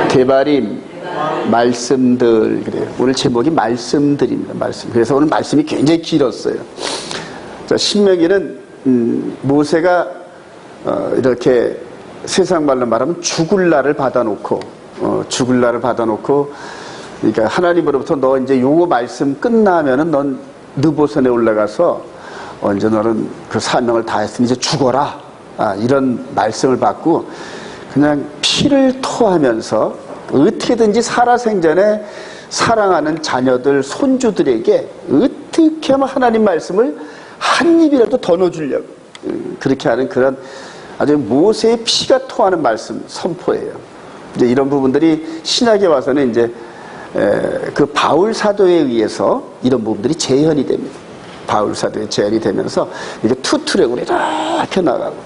대바림 말씀들. 그래요. 오늘 제목이 말씀들입니다. 말씀. 그래서 오늘 말씀이 굉장히 길었어요. 자, 신명기는 모세가 이렇게 세상 말로 말하면 죽을 날을 받아놓고 그러니까 하나님으로부터 너 이제 요거 말씀 끝나면은 넌 느보산에 올라가서 언제 너는 그 사명을 다했으니 이제 죽어라, 이런 말씀을 받고 그냥 피를 토하면서 어떻게든지 살아생전에 사랑하는 자녀들, 손주들에게 어떻게 하면 하나님 말씀을 한 입이라도 더 넣어주려고 그렇게 하는 그런 아주 모세의 피가 토하는 말씀 선포예요. 이제 이런 부분들이 신약에 와서는 이제 그 바울 사도에 의해서 이런 부분들이 재현이 됩니다. 바울 사도에 재현이 되면서 이게 투트랙으로 이렇게 나가고,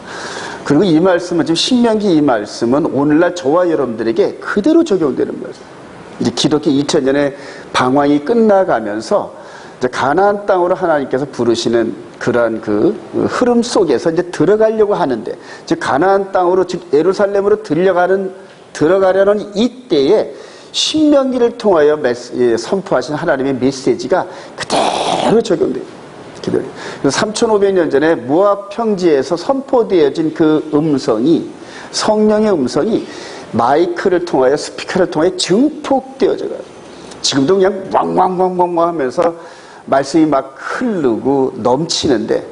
그리고 이 말씀은 지금 신명기 이 말씀은 오늘날 저와 여러분들에게 그대로 적용되는 말씀. 이제 기독교 2000년의 방황이 끝나가면서 이제 가나안 땅으로 하나님께서 부르시는 그러한 그 흐름 속에서 이제 들어가려고 하는데, 즉 가나안 땅으로, 즉 예루살렘으로 들어가려는 이때에 신명기를 통하여 선포하신 하나님의 메시지가 그대로 적용돼요. 3500년 전에 모압 평지에서 선포되어진 그 음성이, 성령의 음성이 마이크를 통하여, 스피커를 통하여 증폭되어져 가요. 지금도 그냥 왕왕왕왕왕 하면서 말씀이 막 흐르고 넘치는데,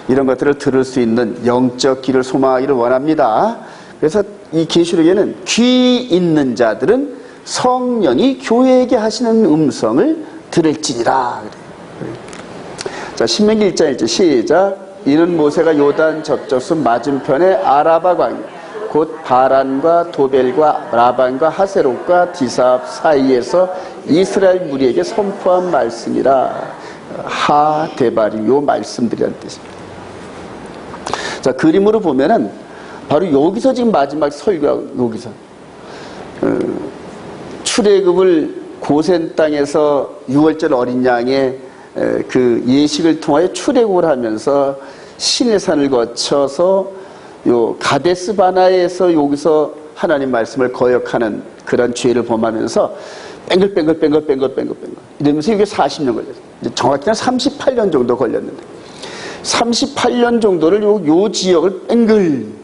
이런 것들을 들을 수 있는 영적 귀를 소망하기를 원합니다. 그래서 이 계시록에는 귀 있는 자들은 성령이 교회에게 하시는 음성을 들을지니라. 자, 신명기 1장 1절 시작. 이는 모세가 요단 저쪽수 맞은편에 아라바 광야, 곧 바란과 도벨과 라반과 하세롯과 디삽 사이에서 이스라엘 무리에게 선포한 말씀이라. 하데바림, 요 말씀들이라는 뜻입니다. 자, 그림으로 보면은 바로 여기서 지금 마지막 설교하고, 여기서 출애굽을 고센 땅에서 6월절 어린 양의 그 예식을 통하여 출애굽을 하면서 시내산을 거쳐서 요 가데스 바나에서 여기서 하나님 말씀을 거역하는 그런 죄를 범하면서 뺑글뺑글 이러면서 이게 40년 걸렸어요. 정확히는 38년 정도 걸렸는데, 38년 정도를 요 지역을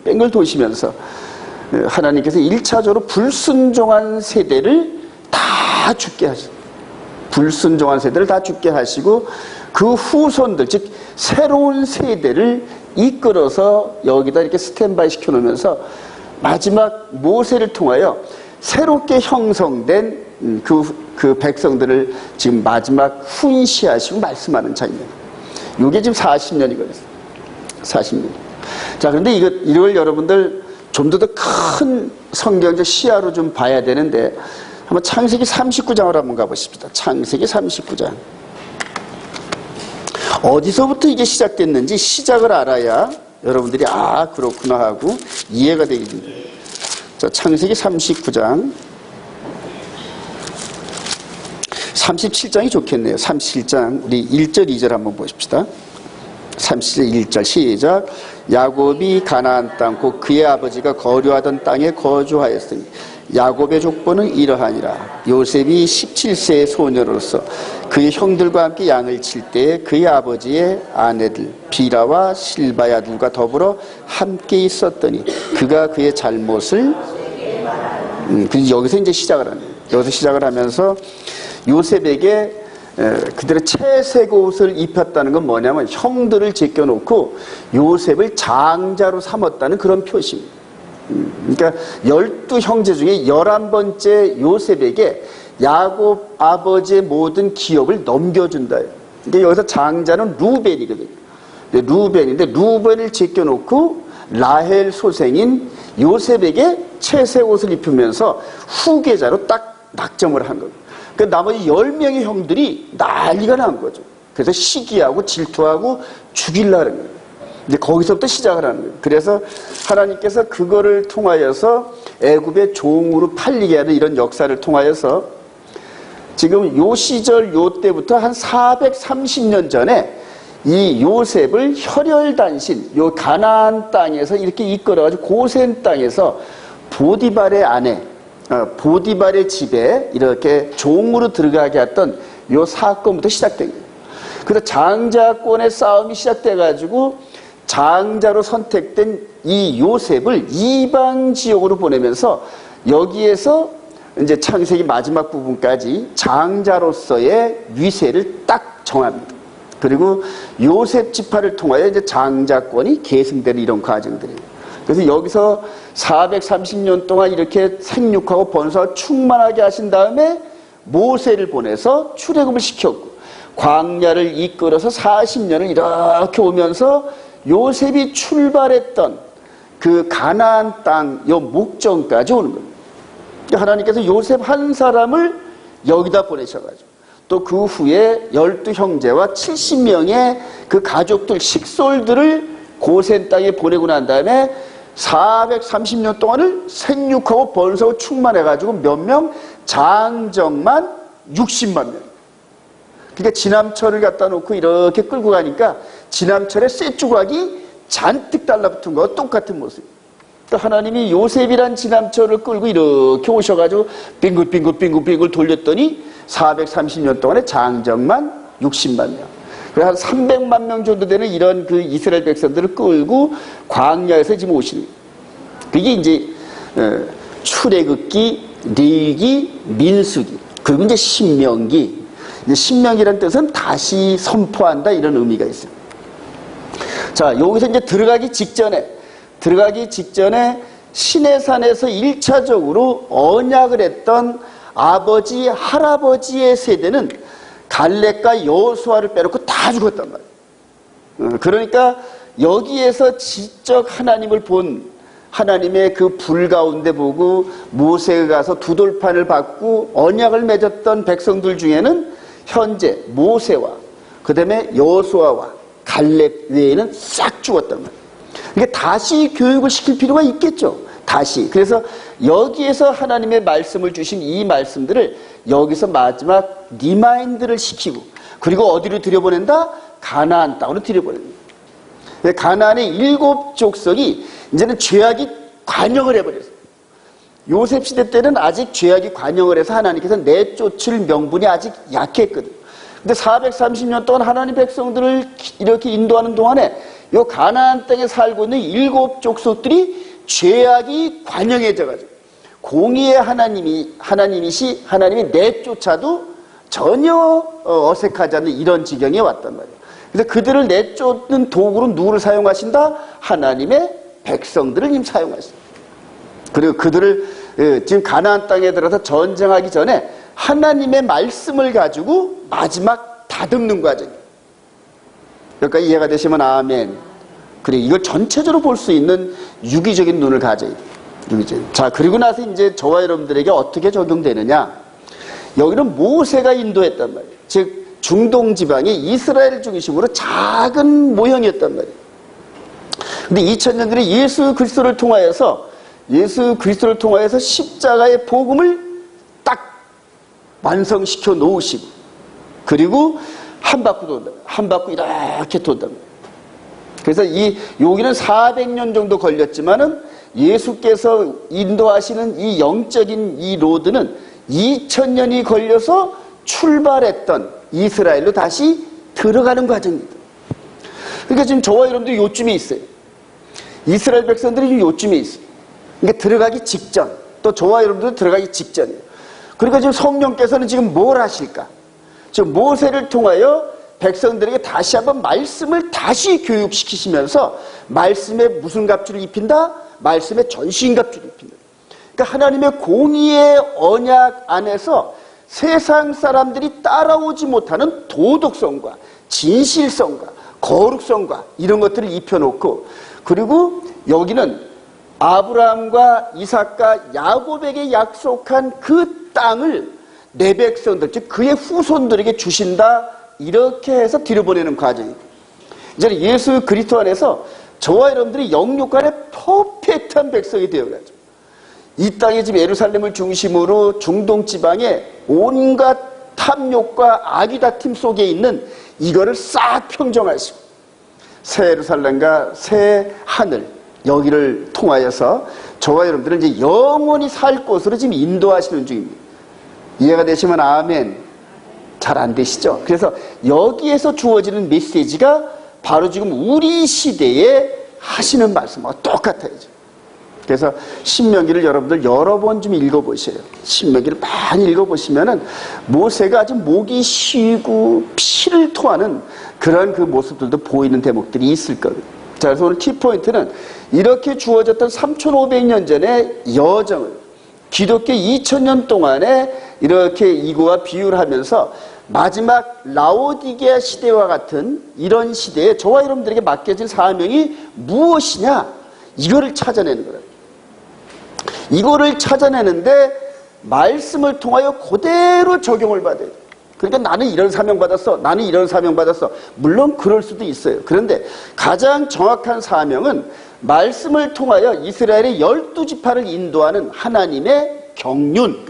뺑글 도시면서 하나님께서 1차적으로 불순종한 세대를 다 죽게 하셨어요. 불순종한 세대를 다 죽게 하시고, 그 후손들, 즉 새로운 세대를 이끌어서 여기다 이렇게 스탠바이 시켜놓으면서 마지막 모세를 통하여 새롭게 형성된 그 백성들을 지금 마지막 훈시하시고 말씀하는 장면. 이게 지금 40년이 걸렸어요. 40년. 자, 그런데 이걸 여러분들 좀 더 큰 성경적 시야로 좀 봐야 되는데, 한번 창세기 39장으로 한번 가보십시다. 창세기 39장. 어디서부터 이게 시작됐는지 시작을 알아야 여러분들이 그렇구나 하고 이해가 되게 됩니다. 자, 창세기 39장. 37장이 좋겠네요. 37장. 우리 1절, 2절 한번 보십시다. 37절 1절 시작. 야곱이 가나안 땅 곧 그의 아버지가 거류하던 땅에 거주하였으니 야곱의 족보는 이러하니라. 요셉이 17세의 소녀로서 그의 형들과 함께 양을 칠 때에 그의 아버지의 아내들 비라와 실바야들과 더불어 함께 있었더니 그가 그의 잘못을 여기서 이제 시작을 하네요. 여기서 시작을 하면서 요셉에게 그들의 채색 옷을 입혔다는 건 뭐냐면 형들을 제껴놓고 요셉을 장자로 삼았다는 그런 표시입니다. 그러니까 12형제 중에 11번째 요셉에게 야곱 아버지의 모든 기업을 넘겨준다. 그러니까 여기서 장자는 루벤이거든요. 루벤인데 루벤을 제껴놓고 라헬 소생인 요셉에게 채색 옷을 입히면서 후계자로 딱 낙점을 한 겁니다. 그 나머지 10명의 형들이 난리가 난 거죠. 그래서 시기하고 질투하고 죽이려는 거예요. 이제 거기서부터 시작을 하는 거예요. 그래서 하나님께서 그거를 통하여서 애굽의 종으로 팔리게 하는 이런 역사를 통하여서 지금 요 시절 요 때부터 한 430년 전에 이 요셉을 혈혈단신, 요 가나안 땅에서 이렇게 이끌어가지고 고센 땅에서 보디발의 아내, 보디발의 집에 이렇게 종으로 들어가게 했던 요 사건부터 시작된 거예요. 그래서 장자권의 싸움이 시작돼가지고 장자로 선택된 이 요셉을 이방 지역으로 보내면서 여기에서 이제 창세기 마지막 부분까지 장자로서의 위세를 딱 정합니다. 그리고 요셉 지파를 통하여 이제 장자권이 계승되는 이런 과정들이에요. 그래서 여기서 430년 동안 이렇게 생육하고 번성하고 충만하게 하신 다음에 모세를 보내서 출애굽을 시켰고 광야를 이끌어서 40년을 이렇게 오면서 요셉이 출발했던 그 가나안 땅 요 목전까지 오는 겁니다. 하나님께서 요셉 한 사람을 여기다 보내셔가지고 또 그 후에 12형제와 70명의 그 가족들, 식솔들을 고센 땅에 보내고 난 다음에 430년 동안을 생육하고 번성하고 충만해가지고 몇 명? 장정만 60만 명. 그러니까 지남철을 갖다 놓고 이렇게 끌고 가니까 지남철에 쇠조각이 잔뜩 달라붙은 거와 똑같은 모습. 그러니까 하나님이 요셉이란 지남철을 끌고 이렇게 오셔가지고 빙글빙글 돌렸더니 430년 동안에 장정만 60만 명. 그래서 한 300만 명 정도 되는 이런 그 이스라엘 백성들을 끌고 광야에서 지금 오시는 거예요. 그게 이제 출애굽기, 레위기, 민수기, 그리고 이제 신명기. 이제 신명기라는 뜻은 다시 선포한다 이런 의미가 있어요. 자, 여기서 이제 들어가기 직전에 시내산에서 1차적으로 언약을 했던 아버지, 할아버지의 세대는 갈렙과 여호수아를 빼놓고 다 죽었단 말이에요. 그러니까 여기에서 지적 하나님을 본 하나님의 그 불 가운데 보고 모세가 가서 두 돌판을 받고 언약을 맺었던 백성들 중에는 현재 모세와 그 다음에 여호수아와 갈렙 외에는 싹 죽었단 말이에요. 이게 다시 교육을 시킬 필요가 있겠죠. 다시. 그래서 여기에서 하나님의 말씀을 주신 이 말씀들을 여기서 마지막 리마인드를 시키고 그리고 어디로 들여보낸다? 가나안 땅으로 들여보냅니다. 가나안의 7족속이 이제는 죄악이 관영을 해버렸어요. 요셉 시대 때는 아직 죄악이 관영을 해서 하나님께서 내쫓을 명분이 아직 약했거든. 근데 430년 동안 하나님 백성들을 이렇게 인도하는 동안에 요 가나안 땅에 살고 있는 7족속들이 죄악이 관영해져가지고 공의의 하나님이 내쫓아도 전혀 어색하지 않는 이런 지경에 왔단 말이에요. 그래서 그들을 내쫓는 도구로 누구를 사용하신다? 하나님의 백성들을 지금 사용하신다. 그리고 그들을 지금 가나안 땅에 들어서 전쟁하기 전에 하나님의 말씀을 가지고 마지막 다듬는 과정이에요. 여기까지 이해가 되시면 아멘. 그리고 이걸 전체적으로 볼 수 있는 유기적인 눈을 가져야 돼요. 유기적인. 자, 그리고 나서 이제 저와 여러분들에게 어떻게 적용되느냐. 여기는 모세가 인도했단 말이에요. 즉 중동 지방이 이스라엘 중심으로 작은 모형이었단 말이에요. 근데 2000년 전에 예수 그리스도를 통하여서 십자가의 복음을 딱 완성시켜 놓으시고 그리고 한 바퀴 돈다. 한 바퀴 이렇게 돈답니다. 그래서 여기는 400년 정도 걸렸지만은 예수께서 인도하시는 이 영적인 이 로드는 2000년이 걸려서 출발했던 이스라엘로 다시 들어가는 과정입니다. 그러니까 지금 저와 여러분들이 요쯤에 있어요. 이스라엘 백성들이 지금 요쯤에 있어요. 그러니까 들어가기 직전, 또 저와 여러분들도 들어가기 직전이에요. 그러니까 지금 성령께서는 지금 뭘 하실까? 지금 모세를 통하여 백성들에게 다시 한번 말씀을 다시 교육시키시면서 말씀에 무슨 갑주를 입힌다? 말씀에 전신 갑주를 입힌다. 그러니까 하나님의 공의의 언약 안에서 세상 사람들이 따라오지 못하는 도덕성과 진실성과 거룩성과 이런 것들을 입혀놓고 그리고 여기는 아브라함과 이삭과 야곱에게 약속한 그 땅을 내 백성들, 즉 그의 후손들에게 주신다. 이렇게 해서 들여보내는 과정입니다. 이제는 예수 그리스도 안에서 저와 여러분들이 영육간의 퍼펙트한 백성이 되어가지고 이 땅에 지금 예루살렘을 중심으로 중동 지방에 온갖 탐욕과 악의다툼 속에 있는 이거를 싹 평정하시고 새 예루살렘과 새 하늘 여기를 통하여서 저와 여러분들은 이제 영원히 살 곳으로 지금 인도하시는 중입니다. 이해가 되시면 아멘. 잘 안 되시죠? 그래서 여기에서 주어지는 메시지가 바로 지금 우리 시대에 하시는 말씀과 똑같아요. 그래서 신명기를 여러분들 여러 번 좀 읽어보세요. 신명기를 많이 읽어보시면은 모세가 아주 목이 쉬고 피를 토하는 그런 그 모습들도 보이는 대목들이 있을 겁니다. 자, 그래서 오늘 키포인트는 이렇게 주어졌던 3500년 전의 여정을 기독교 2000년 동안에 이렇게 이거와 비유를 하면서 마지막 라오디게아 시대와 같은 이런 시대에 저와 여러분들에게 맡겨진 사명이 무엇이냐, 이거를 찾아내는 거예요. 이거를 찾아내는데 말씀을 통하여 그대로 적용을 받아야 돼요. 그러니까 나는 이런 사명 받았어, 나는 이런 사명 받았어. 물론 그럴 수도 있어요. 그런데 가장 정확한 사명은 말씀을 통하여 이스라엘의 12지파를 인도하는 하나님의 경륜,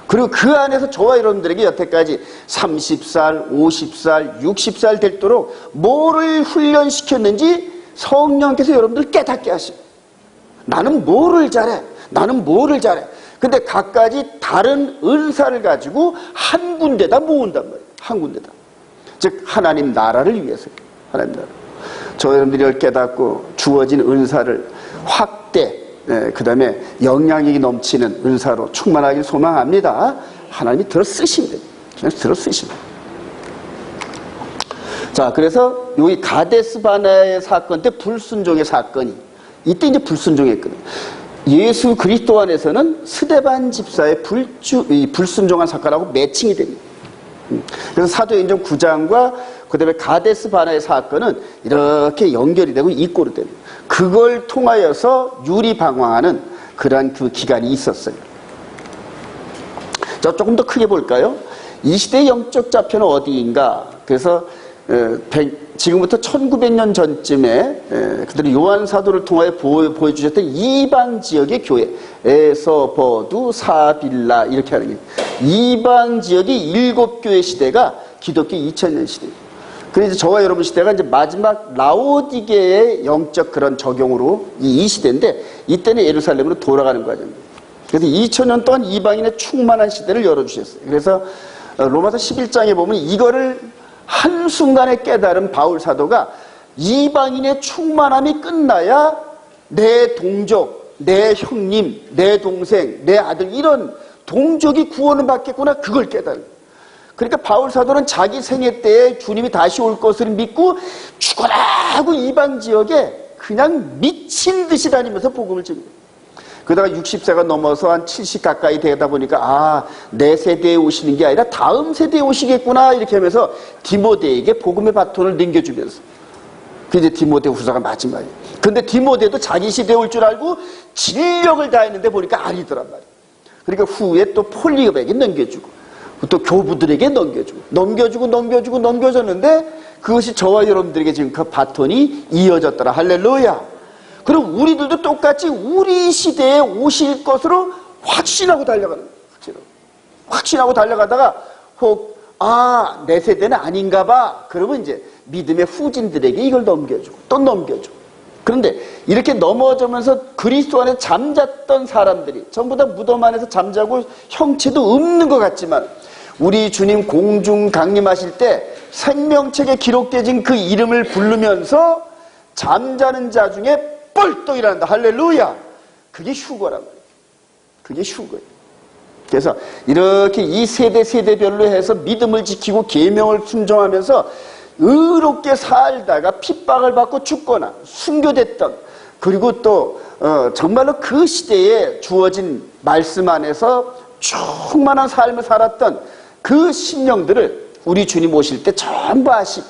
그리고 그 안에서 저와 여러분들에게 여태까지 30살, 50살, 60살 되도록 뭐를 훈련시켰는지 성령께서 여러분들 깨닫게 하시고, 나는 뭐를 잘해, 나는 뭐를 잘해. 근데 각가지 다른 은사를 가지고 한 군데다 모은단 말이에요. 한 군데다. 즉 하나님 나라를 위해서요. 하나님 나라. 저 여러분들이 이걸 깨닫고 주어진 은사를 확대, 그 다음에 영향력이 넘치는 은사로 충만하길 소망합니다. 하나님이 들어 쓰시면 됩니다. 그냥 들어 쓰시면. 자, 그래서 여기 가데스 바네아의 사건 때 불순종의 사건이, 이때 이제 불순종했거든요. 예수 그리스도 안에서는 스데반 집사의 불순종한 사건하고 매칭이 됩니다. 그래서 사도행전 9장과 그 다음에 가데스 바네아의 사건은 이렇게 연결이 되고 이꼬르 됩니다. 그걸 통하여서 유리방황하는 그러한 그 기간이 있었어요. 자, 조금 더 크게 볼까요? 이 시대의 영적 좌표는 어디인가? 그래서 지금부터 1900년 전쯤에 그들이 요한 사도를 통하여 보여주셨던 이방 지역의 교회, 에서버두, 사빌라 이렇게 하는 게, 이방 지역의 7교회 시대가 기독교 2000년 시대입니다. 그래서 저와 여러분 시대가 이제 마지막 라오디게의 영적 그런 적용으로 이 시대인데, 이때는 예루살렘으로 돌아가는 과정입니다. 그래서 2000년 동안 이방인의 충만한 시대를 열어주셨어요. 그래서 로마서 11장에 보면 이거를 한순간에 깨달은 바울 사도가 이방인의 충만함이 끝나야 내 동족, 내 형님, 내 동생, 내 아들, 이런 동족이 구원을 받겠구나, 그걸 깨달은. 그러니까 바울 사도는 자기 생애 때에 주님이 다시 올 것을 믿고 죽어라 하고 이방 지역에 그냥 미친 듯이 다니면서 복음을 전합니다. 그러다가 60세가 넘어서 한 70 가까이 되다 보니까 내 세대에 오시는 게 아니라 다음 세대에 오시겠구나, 이렇게 하면서 디모데에게 복음의 바톤을 넘겨주면서, 그게 이제 디모데 후서가 마지막이에요. 근데 디모데도 자기 시대에 올 줄 알고 진력을 다했는데 보니까 아니더란 말이에요. 그러니까 후에 또 폴리오에게 넘겨주고 또 교부들에게 넘겨줬는데 그것이 저와 여러분들에게 지금 그 바톤이 이어졌더라. 할렐루야. 그럼 우리들도 똑같이 우리 시대에 오실 것으로 확신하고 달려가는 거예요. 확신하고 달려가다가 혹 내 세대는 아닌가 봐. 그러면 이제 믿음의 후진들에게 이걸 넘겨주고 또 넘겨주고. 그런데 이렇게 넘어지면서 그리스도 안에 잠잤던 사람들이 전부 다 무덤 안에서 잠자고 형체도 없는 것 같지만, 우리 주님 공중 강림하실 때 생명책에 기록되어진 그 이름을 부르면서 잠자는 자 중에 뻘떡 일어난다. 할렐루야. 그게 휴거란 말이에요. 그게 휴거예요. 그래서 이렇게 이 세대별로 해서 믿음을 지키고 계명을 순종하면서 의롭게 살다가 핍박을 받고 죽거나 순교됐던, 그리고 또 정말로 그 시대에 주어진 말씀 안에서 충만한 삶을 살았던 그 심령들을 우리 주님 오실 때 전부 아시고,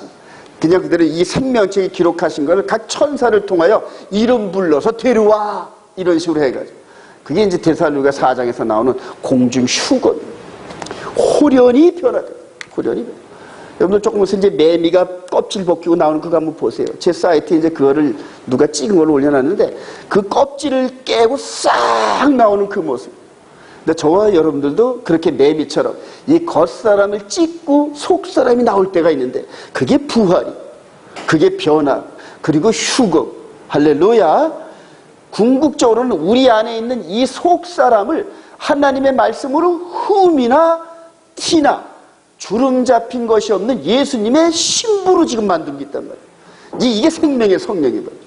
그냥 그대로 이 생명책에 기록하신 것을 각 천사를 통하여 이름 불러서 데려와, 이런 식으로 해가지고, 그게 이제 데살로니가 4장에서 나오는 공중 휴건, 호련히 변화돼. 호련히 변화. 여러분들 조금 있으면 이제 매미가 껍질 벗기고 나오는 그거 한번 보세요. 제 사이트에 이제 그거를 누가 찍은 걸 올려놨는데, 그 껍질을 깨고 싹 나오는 그 모습. 근데 저와 여러분들도 그렇게 매미처럼 이 겉사람을 찢고 속사람이 나올 때가 있는데, 그게 부활이, 그게 변화, 그리고 휴거. 할렐루야. 궁극적으로는 우리 안에 있는 이 속사람을 하나님의 말씀으로 흠이나 티나 주름 잡힌 것이 없는 예수님의 신부로 지금 만들고 있단 말이에요. 이게 생명의 성령이거든요.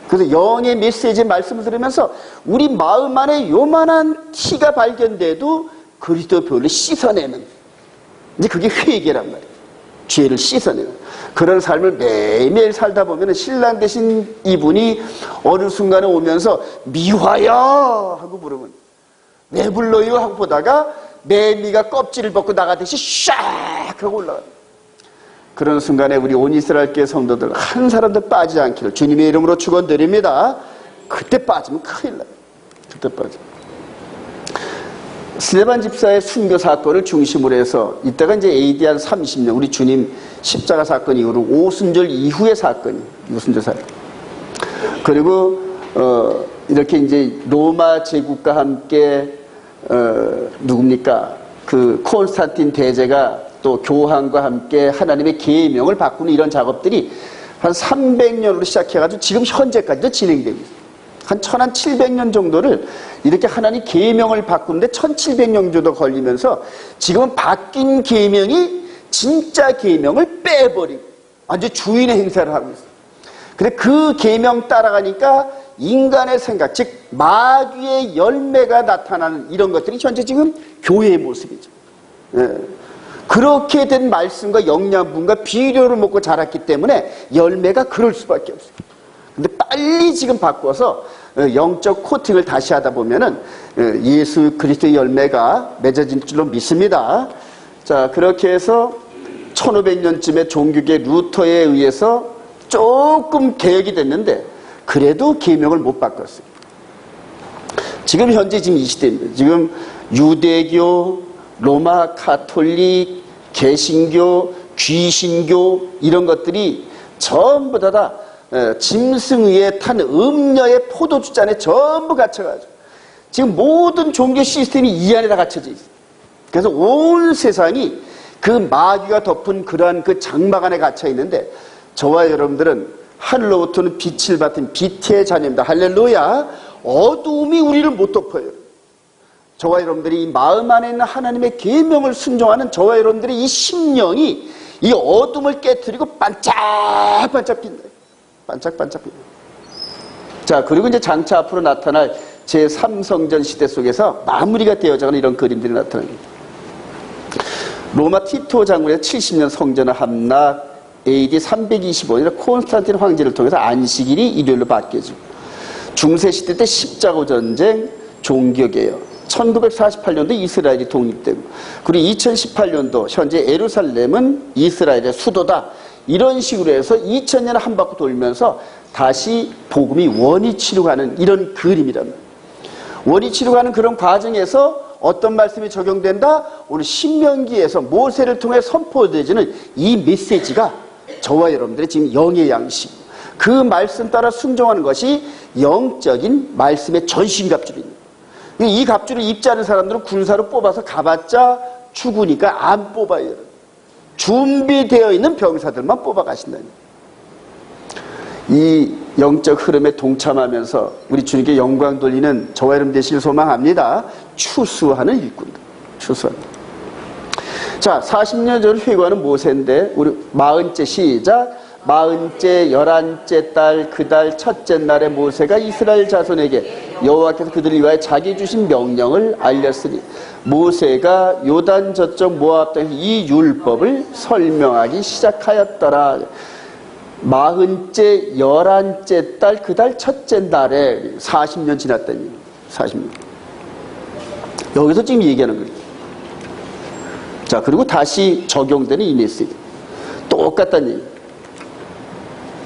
그래서 영의 메시지의 말씀을 들으면서 우리 마음 안에 요만한 티가 발견돼도 그리스도 보혈로 씻어내는, 이제 그게 회개란 말이에요. 죄를 씻어내는 그런 삶을 매일매일 살다 보면 신랑 되신 이분이 어느 순간에 오면서 미화야 하고 부르면 왜 불러요 하고 보다가 매미가 껍질을 벗고 나가듯이 샥 하고 올라가요. 그런 순간에 우리 온 이스라엘교회 성도들 한 사람도 빠지지 않기를 주님의 이름으로 축원드립니다. 그때 빠지면 큰일 나요. 그때 빠지면. 스데반 집사의 순교 사건을 중심으로 해서 이때가 이제 AD 한 30년, 우리 주님 십자가 사건 이후로 오순절 이후의 사건이, 오순절 사건. 그리고 이렇게 이제 로마 제국과 함께 누굽니까? 그 콘스탄틴 대제가 또 교황과 함께 하나님의 계명을 바꾸는 이런 작업들이 한 300년으로 시작해가지고 지금 현재까지도 진행되고 있어요. 한 1700년 정도를 이렇게 하나님 계명을 바꾸는데 1700년 정도 걸리면서 지금은 바뀐 계명이 진짜 계명을 빼버리고 완전 주인의 행사를 하고 있어요. 근데 그 계명 따라가니까 인간의 생각, 즉 마귀의 열매가 나타나는 이런 것들이 현재 지금 교회의 모습이죠. 예. 그렇게 된 말씀과 영양분과 비료를 먹고 자랐기 때문에 열매가 그럴 수밖에 없어요. 근데 빨리 지금 바꿔서 영적 코팅을 다시 하다 보면은 예수 그리스도의 열매가 맺어진 줄로 믿습니다. 자, 그렇게 해서 1500년쯤에 종교계 루터에 의해서 조금 개혁이 됐는데 그래도 계명을 못 바꿨어요. 지금 현재 지금 이 시대입니다. 지금 유대교, 로마 카톨릭, 개신교, 귀신교 이런 것들이 전부 다 짐승 위에 탄 음녀의 포도주 잔에 전부 갇혀가지고 지금 모든 종교 시스템이 이 안에 다 갇혀져 있어요. 그래서 온 세상이 그 마귀가 덮은 그러한 그 장막 안에 갇혀 있는데 저와 여러분들은 하늘로부터는 빛을 받은 빛의 자녀입니다. 할렐루야. 어두움이 우리를 못 덮어요. 저와 여러분들이 이 마음 안에 있는 하나님의 계명을 순종하는 저와 여러분들의 이 심령이 이 어둠을 깨트리고 반짝반짝 빛나요. 반짝반짝 빛나요. 자, 그리고 이제 장차 앞으로 나타날 제3성전 시대 속에서 마무리가 되어져가는 이런 그림들이 나타납니다. 로마 티토 장군의 70년 성전을 함락, AD 325년에 콘스탄틴 황제를 통해서 안식일이 일요일로 바뀌어지고, 중세시대 때 십자가 전쟁, 종교개혁, 1948년도 이스라엘이 독립되고, 그리고 2018년도 현재 예루살렘은 이스라엘의 수도다. 이런 식으로 해서 2000년을 한 바퀴 돌면서 다시 복음이 원위치로 가는 이런 그림이란 말이에요. 원위치로 가는 그런 과정에서 어떤 말씀이 적용된다? 오늘 신명기에서 모세를 통해 선포되어지는 이 메시지가 저와 여러분들의 지금 영의 양식, 그 말씀 따라 순종하는 것이 영적인 말씀의 전신갑줄입니다. 이 갑줄을 입지 않은 사람들은 군사로 뽑아서 가봤자 죽으니까 안 뽑아요. 준비되어 있는 병사들만 뽑아가신다니. 이 영적 흐름에 동참하면서 우리 주님께 영광 돌리는 저와 여러분 되시길 소망합니다. 추수하는 일꾼들. 추수하는. 자, 40년 전을 회고하는 모세인데 우리 40째 시작. 40째 11째 달 그 달 첫째 날에 모세가 이스라엘 자손에게 여호와께서 그들을 위하여 자기 주신 명령을 알렸으니 모세가 요단 저쪽 모압 땅에서 이 율법을 설명하기 시작하였더라. 40째 11째 달 그 달 첫째 날에 40년 지났다니. 40년. 여기서 지금 얘기하는 거예요. 자, 그리고 다시 적용되는 이 메시지. 똑같다는 얘기.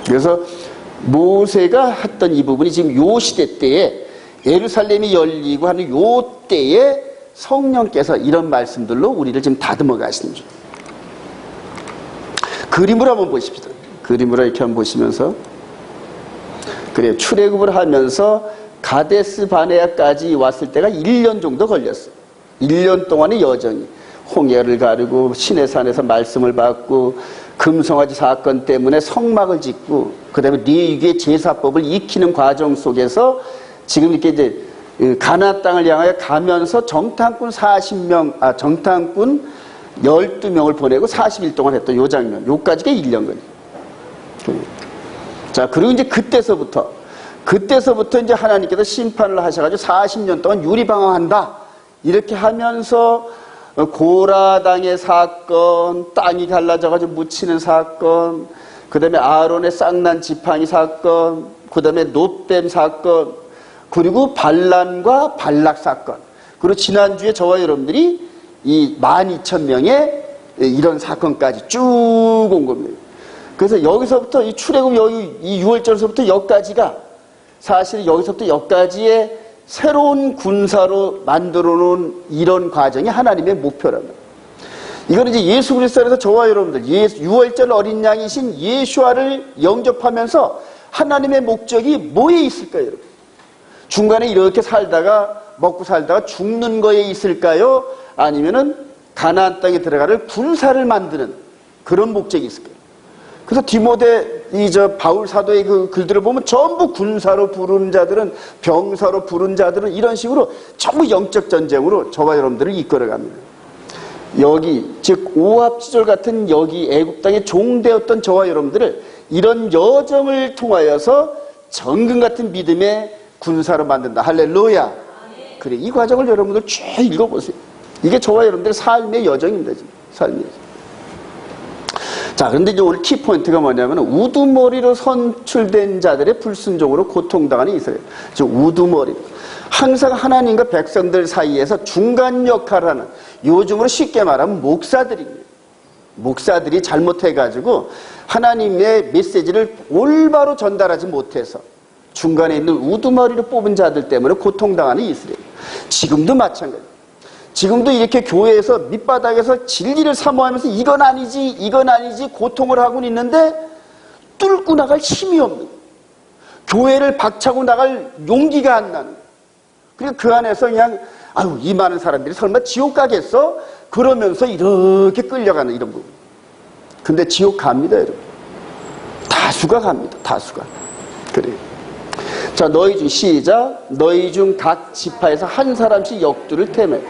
그래서 모세가 했던 이 부분이 지금 요 시대 때에 예루살렘이 열리고 하는 요 때에 성령께서 이런 말씀들로 우리를 지금 다듬어 가시는 중. 그림으로 한번 보십시다. 그림으로 이렇게 한번 보시면서, 그래요. 출애굽을 하면서 가데스 바네아까지 왔을 때가 1년 정도 걸렸어요. 1년 동안의 여정이 홍해를 가르고 시내산에서 말씀을 받고, 금송아지 사건 때문에 성막을 짓고 그다음에 레위기의 제사법을 익히는 과정 속에서 지금 이렇게 이제 가나안 땅을 향하여 가면서 정탐꾼 12명을 보내고 40일 동안 했던 요 장면, 요까지가 1년 걸려. 자, 그리고 이제 그때서부터 이제 하나님께서 심판을 하셔가지고 40년 동안 유리방황한다. 이렇게 하면서 고라 당의 사건, 땅이 갈라져가지고 묻히는 사건, 그 다음에 아론의 쌍난 지팡이 사건, 그 다음에 놋뱀 사건, 그리고 반란과 발락 사건. 그리고 지난주에 저와 여러분들이 이 12,000명의 이런 사건까지 쭉 온 겁니다. 그래서 여기서부터 이 출애굽 여기 이 6월절서부터 여기까지가 사실 여기서부터 여기까지의 새로운 군사로 만들어 놓은 이런 과정이 하나님의 목표랍니다. 이거는 이제 예수 그리스도 안에서 저와 여러분들 6월절 어린 양이신 예수와를 영접하면서 하나님의 목적이 뭐에 있을까요, 여러분? 중간에 이렇게 살다가 먹고 살다가 죽는 거에 있을까요? 아니면은 가나안 땅에 들어가는 군사를 만드는 그런 목적이 있을까요? 그래서 디모데 바울 사도의 그 글들을 보면 전부 군사로 부른 자들은, 병사로 부른 자들은 이런 식으로 전부 영적 전쟁으로 저와 여러분들을 이끌어갑니다. 여기 즉 오합지졸 같은 여기 애굽 땅의 종되었던 저와 여러분들을 이런 여정을 통하여서 정금 같은 믿음의 군사로 만든다. 할렐루야. 그래, 이 과정을 여러분들 쭉 읽어보세요. 이게 저와 여러분들의 삶의 여정입니다. 삶의 여정. 자, 그런데 이제 오늘 키포인트가 뭐냐면 우두머리로 선출된 자들의 불순종으로 고통당하는 이스라엘. 즉 우두머리. 항상 하나님과 백성들 사이에서 중간 역할을 하는, 요즘으로 쉽게 말하면 목사들입니다. 목사들이 잘못해가지고 하나님의 메시지를 올바로 전달하지 못해서 중간에 있는 우두머리로 뽑은 자들 때문에 고통당하는 이스라엘. 지금도 마찬가지입니다. 지금도 이렇게 교회에서 밑바닥에서 진리를 사모하면서 이건 아니지 고통을 하고 있는데 뚫고 나갈 힘이 없는, 교회를 박차고 나갈 용기가 안 나는, 그리고 그 안에서 그냥 이 많은 사람들이 설마 지옥 가겠어? 그러면서 이렇게 끌려가는 이런 부분. 근데 지옥 갑니다, 여러분. 다수가 갑니다. 다수가. 그래요. 자, 너희 중 시작. 너희 중 각 지파에서 한 사람씩 역두를 테매.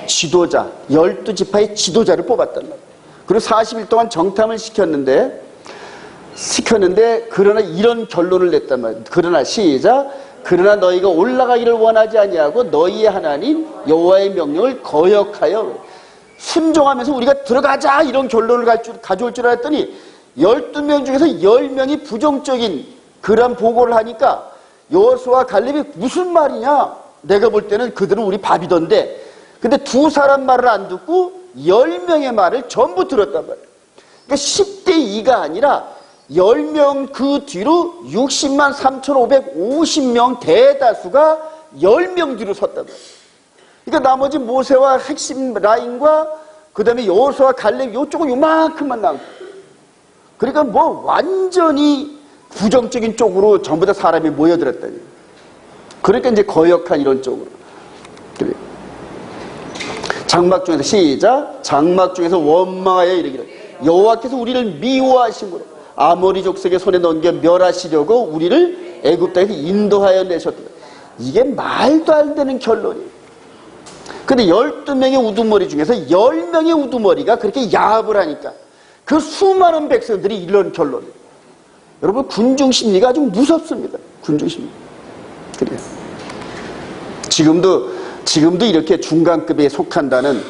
지도자, 12지파의 지도자를 뽑았단 말이에요. 그리고 40일 동안 정탐을 시켰는데 그러나 이런 결론을 냈단 말이에요. 그러나 시작. 그러나 너희가 올라가기를 원하지 아니하고 너희의 하나님 여호와의 명령을 거역하여 순종하면서 우리가 들어가자 이런 결론을 가져올 줄 알았더니 12명 중에서 10명이 부정적인 그런 보고를 하니까 여호수아와 갈렙이 무슨 말이냐? 내가 볼 때는 그들은 우리 밥이던데. 근데 두 사람 말을 안 듣고 10명의 말을 전부 들었단 말이에요. 그러니까 10대 2가 아니라 10명 그 뒤로 60만 3,550명 대다수가 10명 뒤로 섰단 말이에요. 그러니까 나머지 모세와 핵심 라인과 그 다음에 여호수아와 갈렙 요쪽은 요만큼만 남고, 그러니까 뭐 완전히 부정적인 쪽으로 전부 다 사람이 모여들었다니. 그러니까 이제 거역한 이런 쪽으로. 그래요. 장막 중에서 시작. 장막 중에서 원망하여 이르기를 여호와께서 우리를 미워하심으로 아모리 족속의 손에 넘겨 멸하시려고 우리를 애굽 땅에서 인도하여 내셨다. 이게 말도 안 되는 결론이에요. 근데 12명의 우두머리 중에서 10명의 우두머리가 그렇게 야합을 하니까 그 수많은 백성들이 이런 결론이에요. 여러분, 군중심리가 아주 무섭습니다. 군중심리. 그래요. 지금도 이렇게 중간급에 속한다는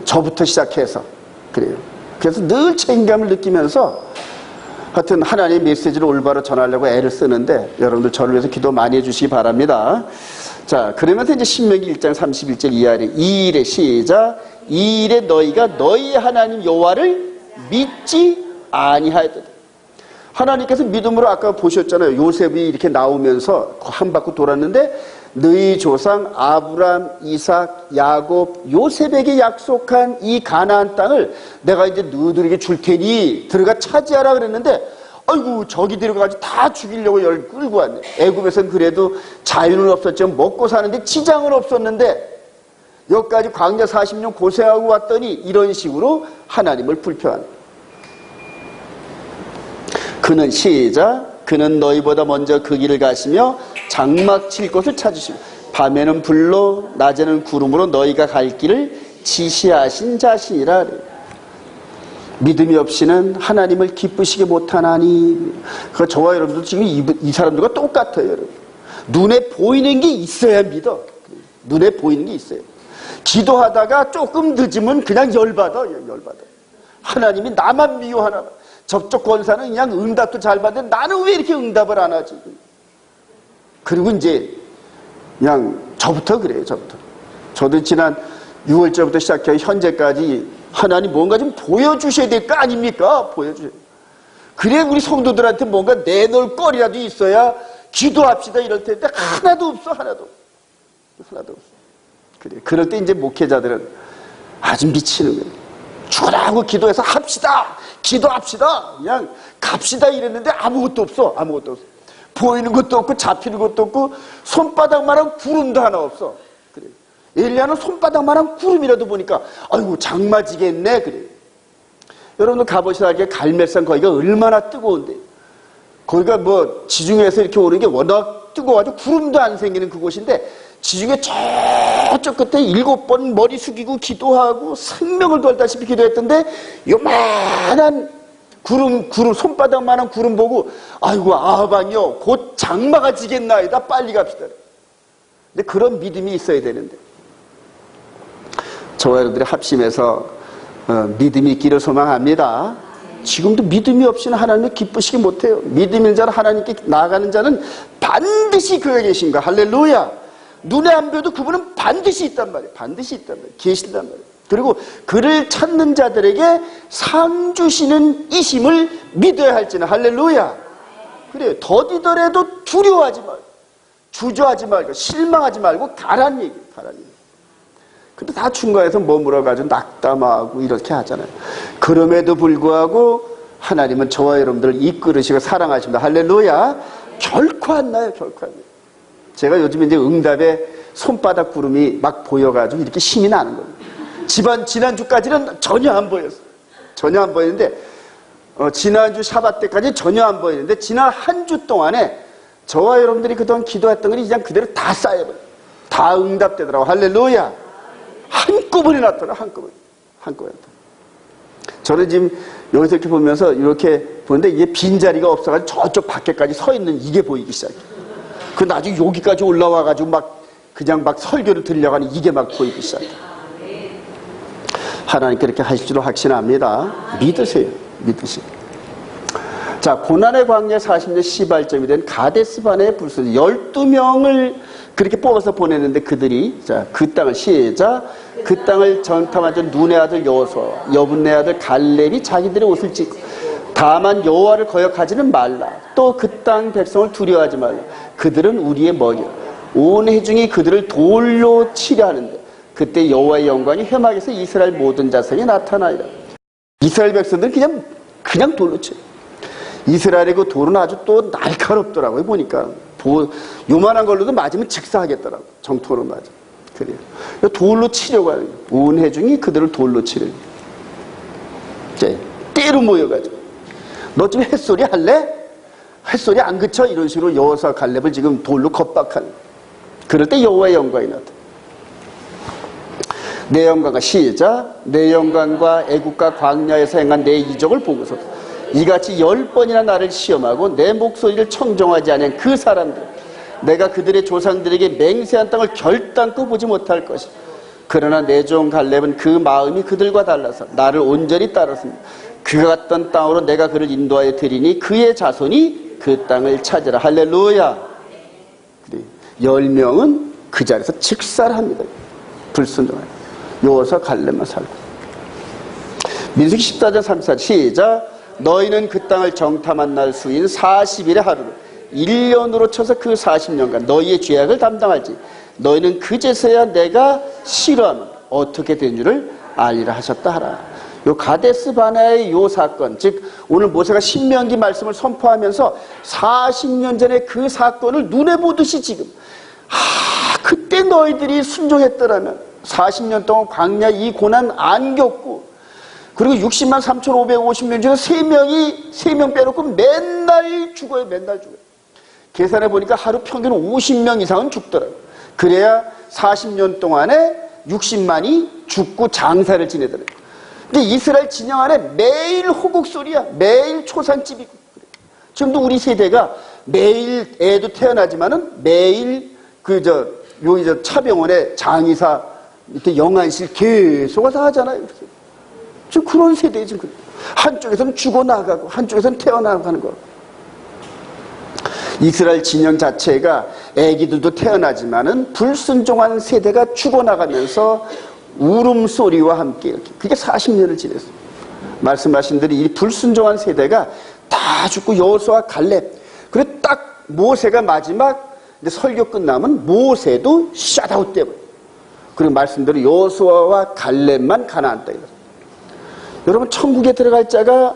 저부터 시작해서 그래요. 그래서 늘 책임감을 느끼면서 하여튼 하나님의 메시지를 올바로 전하려고 애를 쓰는데 여러분들 저를 위해서 기도 많이 해주시기 바랍니다. 자, 그러면서 이제 신명기 1장 31절 이 일에 시작. 이 일에 너희가 너희 하나님 여호와를 믿지 아니하였다. 하나님께서 믿음으로 아까 보셨잖아요. 요셉이 이렇게 나오면서 한 바퀴 돌았는데 너희 조상 아브람, 이삭, 야곱, 요셉에게 약속한 이 가나안 땅을 내가 이제 너희들에게 줄 테니 들어가 차지하라 그랬는데 아이고 저기 들어가가지고 다 죽이려고 열 끌고 왔네. 애굽에서는 그래도 자유는 없었지만 먹고 사는데 지장은 없었는데 여기까지 광야 40년 고생하고 왔더니 이런 식으로 하나님을 불평하는. 그는 시작. 그는 너희보다 먼저 그 길을 가시며 장막 칠 곳을 찾으시고 밤에는 불로 낮에는 구름으로 너희가 갈 길을 지시하신 자신이라. 믿음이 없이는 하나님을 기쁘시게 못하나니. 그 저와 여러분들 지금 이 사람들과 똑같아요. 여러분. 눈에 보이는 게 있어야 믿어. 눈에 보이는 게 있어요. 기도하다가 조금 늦으면 그냥 열받아. 하나님이 나만 미워하나. 접촉 권사는 그냥 응답도 잘 받는데 나는 왜 이렇게 응답을 안 하지? 그리고 이제 그냥 저부터 그래요. 저도 지난 6월절부터 시작해 현재까지 하나님 뭔가 좀 보여주셔야 될 거 아닙니까? 보여주셔야. 그래 우리 성도들한테 뭔가 내놓을 거리라도 있어야 기도합시다 이럴 텐데 하나도 없어. 그래. 그럴 때 이제 목회자들은 아주 미치는 거예요. 죽으라고 기도해서 합시다. 기도합시다. 그냥 갑시다 이랬는데 아무것도 없어. 보이는 것도 없고 잡히는 것도 없고 손바닥만한 구름도 하나 없어. 그래. 엘리야는 손바닥만한 구름이라도 보니까 아이고 장마지겠네. 그래. 여러분들 가보시다 게 갈멜산 거기가 얼마나 뜨거운데. 거기가 뭐 지중해에서 이렇게 오는 게 워낙 뜨거워가지고 구름도 안 생기는 그곳인데 지중해 저쪽 끝에 7번 머리 숙이고 기도하고 생명을 걸다시피 기도했던데 요만한 구름 손바닥만한 구름 보고 아이고 아방이요 곧 장마가 지겠나이다 빨리 갑시다. 근데 그런 믿음이 있어야 되는데 저와 여러분들이 합심해서 믿음이 있기를 소망합니다. 지금도 믿음이 없이는 하나님을 기쁘시게 못해요. 믿음 있는 자는 하나님께 나아가는 자는 반드시 그가 계신가. 할렐루야. 눈에 안 보여도 그분은 반드시 있단 말이에요. 계신단 말이에요. 그리고 그를 찾는 자들에게 상 주시는 이심을 믿어야 할지는. 할렐루야. 그래요. 더디더라도 두려워하지 말고 주저하지 말고 실망하지 말고 가란 얘기예요. 근데 다 중간에서 머물러가지고 낙담하고 이렇게 하잖아요. 그럼에도 불구하고 하나님은 저와 여러분들을 이끌으시고 사랑하십니다. 할렐루야. 결코 안 나요. 제가 요즘 이제 응답에 손바닥 구름이 막 보여가지고 이렇게 신이 나는 거예요. 지난주까지는 전혀 안 보였는데, 지난주 샤bat 때까지 전혀 안 보였는데, 지난 한 주 동안에 저와 여러분들이 그동안 기도했던 것이 그냥 그대로 다 쌓여버려요. 다 응답되더라고. 할렐루야. 한꺼번에 나타나, 한꺼번에. 저는 지금 여기서 이렇게 보면서 이렇게 보는데 이게 빈자리가 없어가지고 저쪽 밖에까지 서 있는 이게 보이기 시작해요. 그 나중에 여기까지 올라와가지고 그냥 설교를 들으려고 하니 이게 막 보이기 시작해요. 하나님께 이렇게 하실 줄로 확신합니다. 믿으세요. 자, 고난의 광야 40년 시발점이 된 가데스 바네의 불소 12명을 그렇게 뽑아서 보냈는데 그들이 그 땅을 시작. 그 땅을 정탐하던 눈의 아들 여호수아, 여분네 아들 갈렙이 자기들의 옷을 찢고 다만 여호와를 거역하지는 말라. 또 그 땅 백성을 두려워하지 말라. 그들은 우리의 먹이라. 온 회중이 그들을 돌로 치려 하는데 그때 여호와의 영광이 회막에서 이스라엘 모든 자손이 나타나리라. 이스라엘 백성들은 그냥 돌로 쳐요. 이스라엘의 그 돌은 아주 또 날카롭더라고요. 보니까 요만한 걸로도 맞으면 직사하겠더라고. 정통으로 맞아. 그래요. 돌로 치려고 하는 거예요. 온 회중이 그들을 돌로 치려고. 때로 모여가지고 너 지금 햇소리 할래? 햇소리 안 그쳐? 이런 식으로 여호수아 갈렙을 지금 돌로 겁박하는 거예요. 그럴 때 여호와의 영광이 나타나. 내 영광과 시작. 내 영광과 애국과 광야에서 행한 내 이적을 보고서 이같이 10번이나 나를 시험하고 내 목소리를 청정하지 않은 그 사람들, 내가 그들의 조상들에게 맹세한 땅을 결단코 보지 못할 것이다. 그러나 내 종 갈렙은 그 마음이 그들과 달라서 나를 온전히 따랐습니다. 그가 갔던 땅으로 내가 그를 인도하여 드리니 그의 자손이 그 땅을 찾으라. 할렐루야. 10명은 그 자리에서 직살합니다. 불순종하여 여호수아 갈렙만 살고. 민수기 14장 34절 시작. 너희는 그 땅을 정탐한 날 수인 40일의 하루를 1년으로 쳐서 그 40년간 너희의 죄악을 담당할지 너희는 그제서야 내가 싫어하면 어떻게 된 줄을 알리라 하셨다 하라. 요 가데스 바네의 요 사건, 즉 오늘 모세가 신명기 말씀을 선포하면서 40년 전에 그 사건을 눈에 보듯이 지금 그때 너희들이 순종했더라면 40년 동안 광야 이 고난 안 겪고 그리고 60만 3,550명 중에 3명 빼놓고 맨날 죽어요. 맨날 죽어요. 계산해 보니까 하루 평균 50명 이상은 죽더라고요. 그래야 40년 동안에 60만이 죽고 장사를 지내더라고요. 근데 이스라엘 진영 안에 매일 호국 소리야. 매일 초상집이고. 지금도 우리 세대가 매일 애도 태어나지만은 매일 여기 차병원에 장의사 밑에 영안실 계속 와서 하잖아요. 지금 그런 세대에 지금 한쪽에서는 죽어나가고 한쪽에서는 태어나가는 거. 이스라엘 진영 자체가 애기들도 태어나지만은 불순종한 세대가 죽어나가면서 울음소리와 함께 이렇게 그게 40년을 지냈어요. 말씀하신 대로 이 불순종한 세대가 다 죽고 여호수아 갈렙 그리고 딱 모세가 마지막 설교 끝나면 모세도 샷아웃 돼버려요. 그리고 말씀대로 여호수아와 갈렙만 가나안 땅이다. 여러분 천국에 들어갈 자가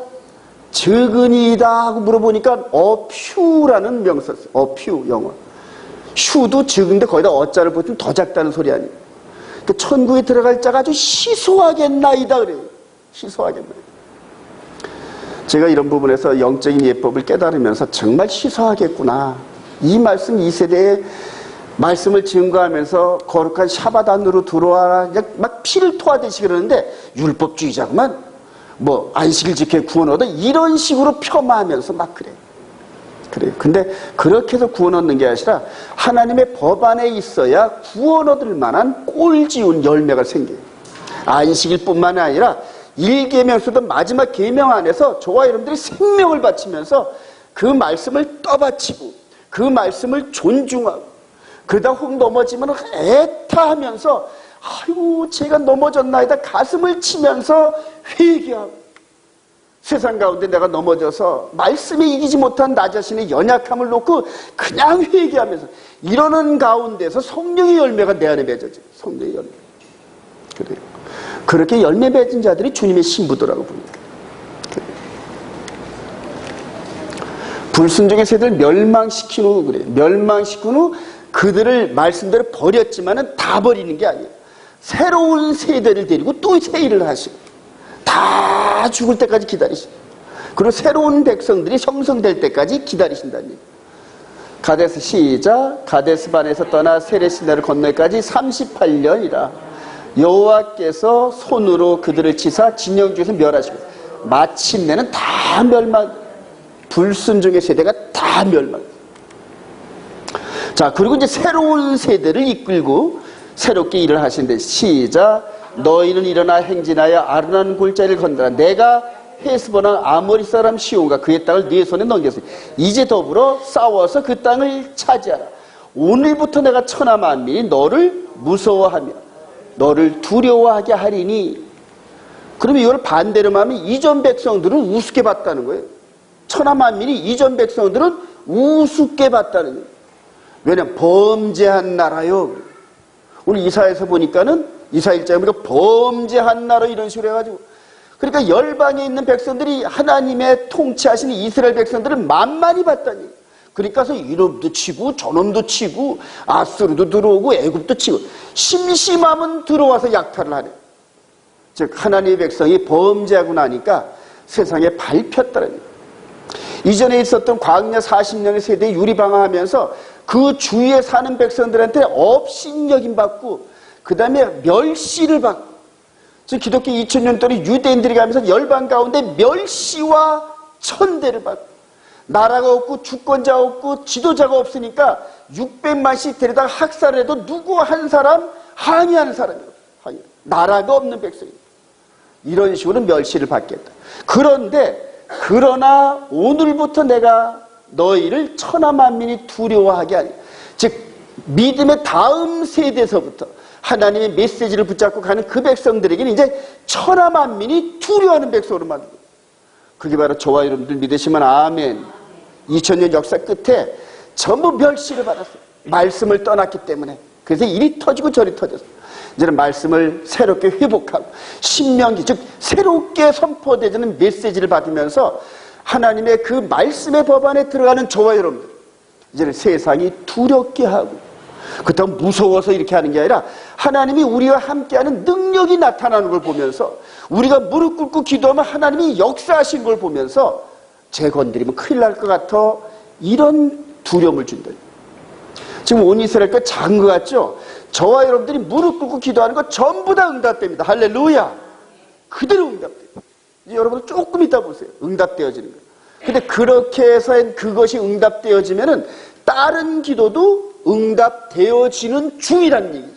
적으니이다 하고 물어보니까 어퓨라는 명사 써요. 어퓨 영어. 슈도 적은데 거기다 어자를 붙이면 더 작다는 소리 아니에요. 그러니까 천국에 들어갈 자가 아주 희소하겠나이다 그래요. 희소하겠나이다. 제가 이런 부분에서 영적인 예법을 깨달으면서 정말 희소하겠구나. 이 말씀 이 세대에 말씀을 증거하면서 거룩한 샤bat 안으로 들어와라 막 피를 토하듯이 그러는데 율법주의자구만 뭐 안식일 지켜 구원 얻어 이런 식으로 폄하하면서 막 그래요. 근데 그렇게 해서 구원 얻는 게 아니라 하나님의 법 안에 있어야 구원 얻을 만한 꼴지운 열매가 생겨요. 안식일 뿐만 아니라 1계명서도 마지막 계명 안에서 저와 여러분들이 생명을 바치면서 그 말씀을 떠받치고 그 말씀을 존중하고 그러다 혹 넘어지면 애타하면서 아이고 제가 넘어졌나이다 가슴을 치면서 회개하고 세상 가운데 내가 넘어져서 말씀에 이기지 못한 나 자신의 연약함을 놓고 그냥 회개하면서 이러는 가운데서 성령의 열매가 내 안에 맺어져요. 성령의 열매. 그래요. 그렇게 열매 맺은 자들이 주님의 신부더라고 보니까. 불순종의 세대를 멸망시킨 후 그래요. 멸망시킨 후 그들을 말씀대로 버렸지만은 다 버리는 게 아니에요. 새로운 세대를 데리고 또 새 일을 하시고 다 죽을 때까지 기다리시고 그리고 새로운 백성들이 형성될 때까지 기다리신다는 얘기예요. 가데스 시작. 가데스 반에서 떠나 세레시나를 건널까지 38년이라 여호와께서 손으로 그들을 치사 진영중에서 멸하시고 마침내는 다 멸망. 불순종의 세대가 다 멸망. 자, 그리고 이제 새로운 세대를 이끌고 새롭게 일을 하시는데 시작. 너희는 일어나 행진하여 아르논 골짜기를 건너라. 내가 헤스본한 아모리 사람 시온과 그의 땅을 네 손에 넘겼으니 이제 더불어 싸워서 그 땅을 차지하라. 오늘부터 내가 천하 만민이 너를 무서워하며 너를 두려워하게 하리니. 그러면 이걸 반대로 하면 이전 백성들은 우습게 봤다는 거예요. 천하 만민이 이전 백성들은 우습게 봤다는 거예요. 왜냐하면 범죄한 나라요. 오늘 이사야에서 보니까는 이사 1장에 보니까 범죄한 나라 이런 식으로 해가지고 그러니까 열방에 있는 백성들이 하나님의 통치하시는 이스라엘 백성들을 만만히 봤다니. 그러니까서 이놈도 치고 저놈도 치고 아수르도 들어오고 애굽도 치고 심심하면 들어와서 약탈을 하네. 즉 하나님의 백성이 범죄하고 나니까 세상에 밟혔다는 거예요. 이전에 있었던 광야 40년의 세대에 유리방황하면서 그 주위에 사는 백성들한테 업신여김 받고 그 다음에 멸시를 받고 지금 기독교 2000년 동안 유대인들이 가면서 열방 가운데 멸시와 천대를 받고 나라가 없고 주권자가 없고 지도자가 없으니까 600만씩 데려다가 학살을 해도 누구 한 사람 항의하는 사람이에요. 나라가 없는 백성이 이런 식으로 멸시를 받겠다. 그러나 오늘부터 내가 너희를 천하 만민이 두려워하게 하니. 즉 믿음의 다음 세대에서부터 하나님의 메시지를 붙잡고 가는 그 백성들에게는 이제 천하 만민이 두려워하는 백성으로 만들고, 그게 바로 저와 여러분들 믿으시면 아멘. 2000년 역사 끝에 전부 멸시를 받았어요. 말씀을 떠났기 때문에. 그래서 이리 터지고 저리 터졌어요. 이제는 말씀을 새롭게 회복하고 신명기, 즉 새롭게 선포되는 메시지를 받으면서 하나님의 그 말씀의 법 안에 들어가는 저와 여러분들, 이제는 세상이 두렵게 하고, 그렇다고 무서워서 이렇게 하는 게 아니라 하나님이 우리와 함께하는 능력이 나타나는 걸 보면서, 우리가 무릎 꿇고 기도하면 하나님이 역사하신 걸 보면서 쟤 건드리면 큰일 날 것 같아, 이런 두려움을 준다. 지금 온 이스라엘 거 작은 것 같죠? 저와 여러분들이 무릎 꿇고 기도하는 거 전부 다 응답됩니다. 할렐루야. 그대로 응답돼요. 이제 여러분 조금 이따 보세요. 응답되어지는 거. 근데 그렇게 해서 그것이 응답되어지면은 다른 기도도 응답되어지는 중이라는 얘기죠.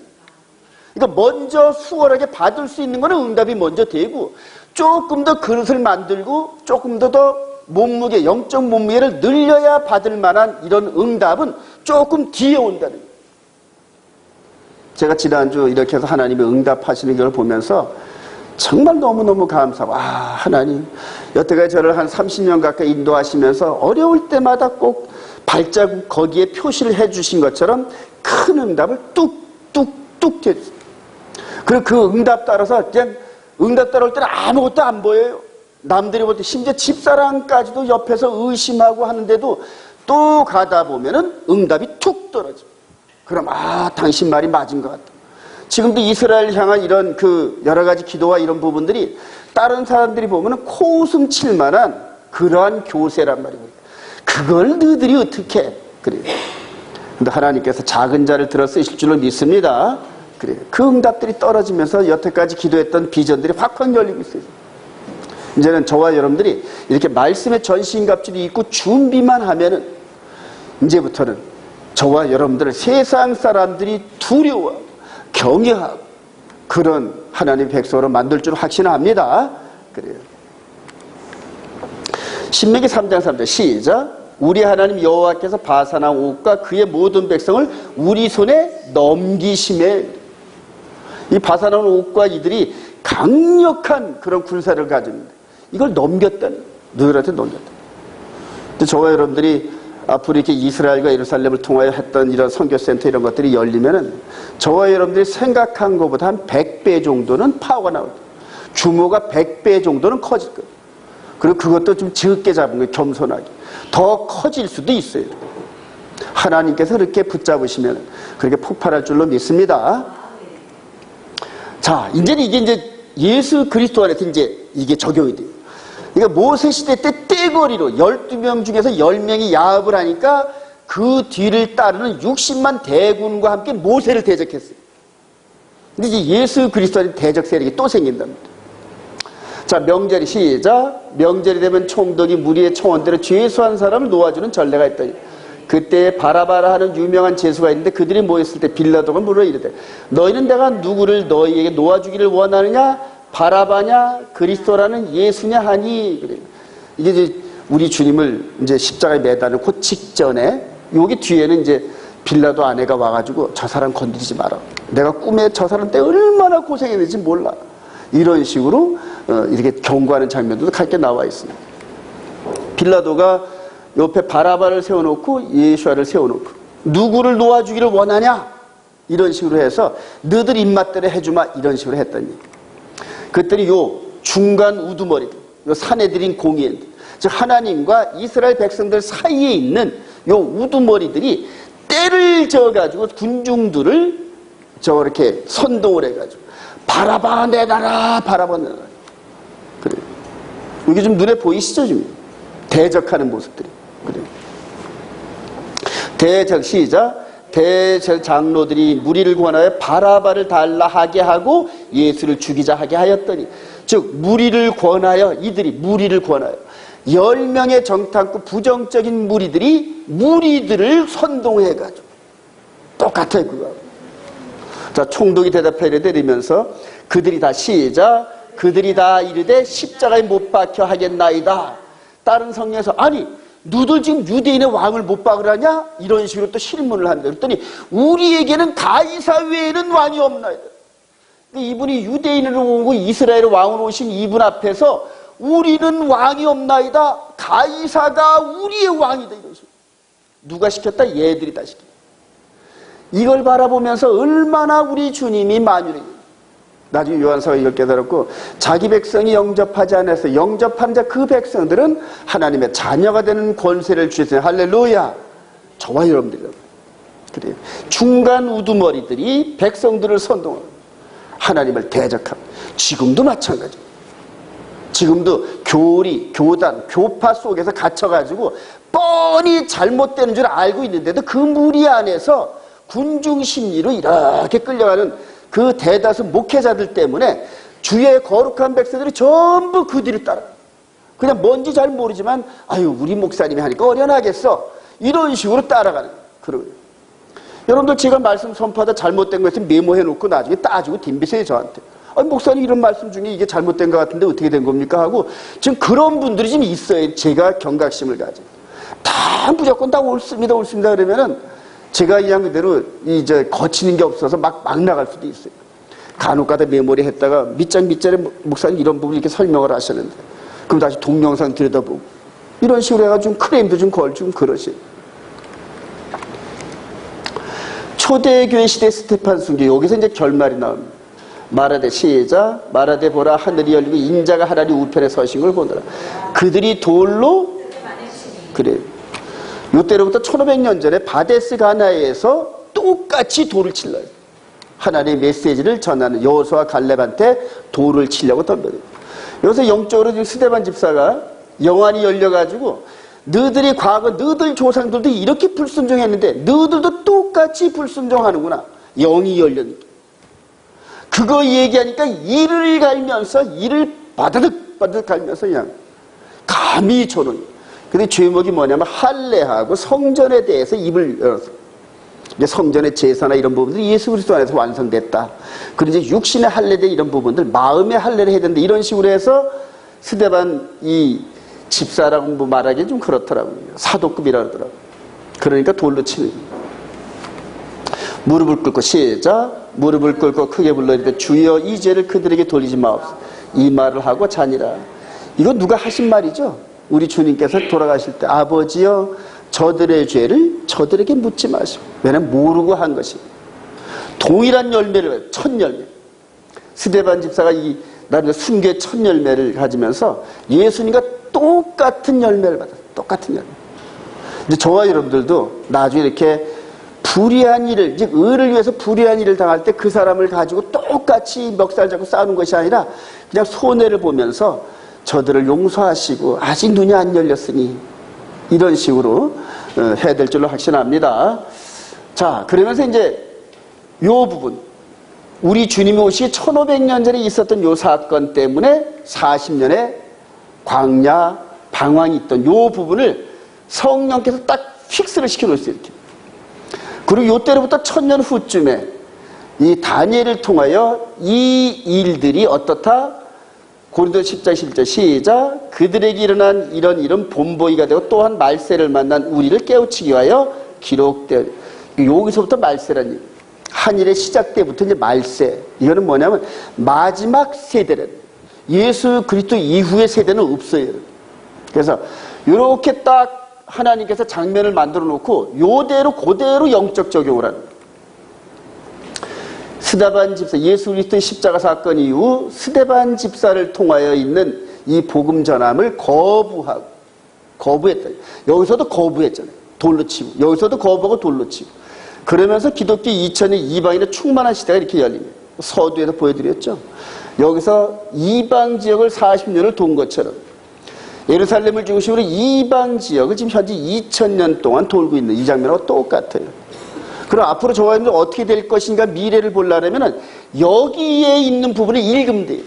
그러니까 먼저 수월하게 받을 수 있는 거는 응답이 먼저 되고, 조금 더 그릇을 만들고 조금 더 몸무게, 영적 몸무게를 늘려야 받을 만한 이런 응답은 조금 뒤에 온다는 거예요. 제가 지난주 이렇게 해서 하나님이 응답하시는 걸 보면서 정말 너무너무 감사하고, 하나님 여태까지 저를 한 30년 가까이 인도하시면서 어려울 때마다 꼭 발자국 거기에 표시를 해주신 것처럼 큰 응답을 뚝뚝뚝 해주세요. 그리고 그 응답 따라서 그냥 응답 따라올 때는 아무것도 안 보여요. 남들이 볼 때 심지어 집사람까지도 옆에서 의심하고 하는데도 또 가다 보면은 응답이 툭 떨어져. 그럼 당신 말이 맞은 것 같다. 지금도 이스라엘 향한 이런 그 여러 가지 기도와 이런 부분들이 다른 사람들이 보면은 코웃음 칠 만한 그러한 교세란 말이거든요. 그걸 너희들이 어떻게 해? 그래요. 근데 하나님께서 작은 자를 들어 쓰실 줄로 믿습니다. 그래요. 그 응답들이 떨어지면서 여태까지 기도했던 비전들이 확확 열리고 있어요. 이제는 저와 여러분들이 이렇게 말씀의 전신갑주를 입고 준비만 하면은 이제부터는 저와 여러분들을 세상 사람들이 두려워하고 경외하고 그런 하나님의 백성으로 만들 줄 확신합니다. 그래요. 신명기 3장 3절 시작. 우리 하나님 여호와께서 바사나 옥과 그의 모든 백성을 우리 손에 넘기심에, 이 바사나 옥과 이들이 강력한 그런 군사를 가졌는데 이걸 넘겼다는, 너희들한테 넘겼다. 근데 저와 여러분들이 앞으로 이렇게 이스라엘과 예루살렘을 통하여 했던 이런 선교센터 이런 것들이 열리면은 저와 여러분들이 생각한 것보다 한 100배 정도는 파워가 나올 거예요. 규모가 100배 정도는 커질 거예요. 그리고 그것도 좀 적게 잡은 거예요. 겸손하게. 더 커질 수도 있어요. 하나님께서 그렇게 붙잡으시면 그렇게 폭발할 줄로 믿습니다. 자, 이제는 이게 이제 예수 그리스도 안에서 이제 이게 적용이 돼요. 그러니까 모세 시대 때 떼거리로 12명 중에서 10명이 야합을 하니까 그 뒤를 따르는 60만 대군과 함께 모세를 대적했어요. 근데 이제 예수 그리스도 안에 대적 세력이 또 생긴답니다. 자, 명절이 시작. 명절이 되면 총독이 무리의 청원대로 죄수한 사람을 놓아주는 전례가 있더니 그때 바라바라 하는 유명한 죄수가 있는데 그들이 모였을 때 빌라도가 물어 이르되 너희는 내가 누구를 너희에게 놓아주기를 원하느냐? 바라바냐 그리스도라는 예수냐 하니. 그래요. 이게 이제 우리 주님을 이제 십자가에 매다는 그 직전에 여기 뒤에는 이제 빌라도 아내가 와가지고 저 사람 건드리지 마라. 내가 꿈에 저 사람 때 얼마나 고생했는지 몰라. 이런 식으로 이렇게 경고하는 장면도 갈게 나와 있습니다. 빌라도가 옆에 바라바를 세워놓고 예수아를 세워놓고 누구를 놓아주기를 원하냐? 이런 식으로 해서 너들 입맛대로 해주마. 이런 식으로 했더니 그랬더니 요 중간 우두머리들, 요 사내들인 공의인들, 즉 하나님과 이스라엘 백성들 사이에 있는 요 우두머리들이 때를 져가지고 군중들을 저렇게 선동을 해가지고 바라바 내놔라, 바라바 내놔라. 그래요. 이게 좀 눈에 보이시죠? 지금 대적하는 모습들이. 그래요. 대적 시작. 대장로들이 무리를 권하여 바라바를 달라 하게 하고 예수를 죽이자 하게 하였더니, 즉 무리를 권하여, 이들이 무리를 권하여 10명의 정탐꾼 부정적인 무리들이 무리들을 선동해가지고 똑같아요 그거. 자, 총독이 대답해 이르면서 그들이 다 시작. 그들이 다 이르되 십자가에 못 박혀 하겠나이다. 다른 성경에서 아니 너들 지금 유대인의 왕을 못 박으라냐? 이런 식으로 또 실문을 합니다. 그랬더니 우리에게는 가이사 외에는 왕이 없나이다. 이분이 유대인으로 오고 이스라엘 왕으로 오신 이분 앞에서 우리는 왕이 없나이다. 가이사가 우리의 왕이다. 이런 식으로. 누가 시켰다? 얘들이 다 시켰다. 이걸 바라보면서 얼마나 우리 주님이 만유를, 나중에 요한사가 이걸 깨달았고 자기 백성이 영접하지 않아서 영접한 자 그 백성들은 하나님의 자녀가 되는 권세를 주셨어요. 할렐루야. 저와 여러분들이 그래요. 중간 우두머리들이 백성들을 선동하고 하나님을 대적합니다. 지금도 마찬가지. 지금도 교리, 교단, 교파 속에서 갇혀가지고 뻔히 잘못되는 줄 알고 있는데도 그 무리 안에서 군중 심리로 이렇게 끌려가는 그 대다수 목회자들 때문에 주의 거룩한 백성들이 전부 그 뒤를 따라. 그냥 뭔지 잘 모르지만 아유 우리 목사님이 하니까 어련하겠어. 이런 식으로 따라가는 거예요. 여러분들 제가 말씀 선포하다 잘못된 거 있으면 메모해놓고 나중에 따지고 덤비세요 저한테. 아니 목사님 이런 말씀 중에 이게 잘못된 것 같은데 어떻게 된 겁니까? 하고 지금 그런 분들이 좀 있어요. 제가 경각심을 가지고. 다 무조건 다 옳습니다 그러면은 제가 그냥 그대로 이제 거치는 게 없어서 막 나갈 수도 있어요. 간혹가다 메모리 했다가 밑장에 목사님 이런 부분 이렇게 설명을 하셨는데 그럼 다시 동영상 들여다보고 이런 식으로 해가지고 좀 크레임도 좀 걸고 좀 그러시. 초대교회 시대 스테판 순교 여기서 이제 결말이 나옵니다. 말하되 시작 말하되 보라 하늘이 열리고 인자가 하나님 우편에 서신 걸 보느라 그들이 돌로 그래. 요때로부터 1500년 전에 바데스 가나에서 똑같이 돌을 칠러요. 하나님의 메시지를 전하는 여호수아 갈렙한테 돌을 치려고 덤벼요. 여기서 영적으로 스데반 집사가 영안이 열려가지고 너희들이 과거 너희들 조상들도 이렇게 불순종했는데 너희들도 똑같이 불순종하는구나. 영이 열렸니까. 그거 얘기하니까 이를 갈면서 이를 바드득 갈면서 그냥 감히 조는. 근데 제목이 뭐냐면 할례하고 성전에 대해서 입을 열었어. 이제 성전의 제사나 이런 부분들이 예수 그리스도 안에서 완성됐다. 그리고 이제 육신의 할례대 이런 부분들 마음의 할례를 해야 된다. 이런 식으로 해서 스데반 이 집사라고 뭐 말하기엔 좀 그렇더라고요. 사도급이라 그러더라고요. 그러니까 돌로 치는. 무릎을 꿇고 시작. 무릎을 꿇고 크게 불러 이르되 주여 이 죄를 그들에게 돌리지 마옵소서. 이 말을 하고 자니라. 이거 누가 하신 말이죠? 우리 주님께서 돌아가실 때 아버지여 저들의 죄를 저들에게 묻지 마시고 왜냐면 모르고 한 것이 동일한 열매를 첫 열매 스데반 집사가 이 나름대로 순교의 첫 열매를 가지면서 예수님과 똑같은 열매를 받았어요. 똑같은 열매. 근데 저와 여러분들도 나중에 이렇게 불의한 일을 즉 의를 위해서 불의한 일을 당할 때 그 사람을 가지고 똑같이 멱살 잡고 싸우는 것이 아니라 그냥 손해를 보면서 저들을 용서하시고 아직 눈이 안 열렸으니 이런 식으로 해야 될 줄로 확신합니다. 자, 그러면서 이제 요 부분 우리 주님이 오시기 1500년 전에 있었던 요 사건 때문에 40년의 광야 방황이 있던 요 부분을 성령께서 딱 픽스를 시켜놓으셨어요. 이렇게. 그리고 요 때로부터 1000년 후쯤에 이 다니엘을 통하여 이 일들이 어떻다? 고린도서 10장 11절 시작 그들에게 일어난 이런 일은 본보기가 되고 또한 말세를 만난 우리를 깨우치기 위하여 기록되어 여기서부터 말세라는 일. 한일의 시작 때부터 이제 말세. 이거는 뭐냐면 마지막 세대는 예수 그리스도 이후의 세대는 없어요. 그래서 이렇게 딱 하나님께서 장면을 만들어 놓고 요대로 그대로 영적 적용을 하는 거예요. 스데반 집사, 예수 그리스도의 십자가 사건 이후 스데반 집사를 통하여 있는 이 복음 전함을 거부했다. 여기서도 거부했잖아요. 돌로 치고. 여기서도 거부하고 돌로 치고. 그러면서 기독교 2000년 이방인의 충만한 시대가 이렇게 열립니다. 서두에서 보여드렸죠. 여기서 이방 지역을 40년을 돈 것처럼 예루살렘을 중심으로 이방 지역을 지금 현재 2000년 동안 돌고 있는 이 장면하고 똑같아요. 그럼 앞으로 저와 여러분들 어떻게 될 것인가 미래를 보려면 여기에 있는 부분을 읽으면 돼요.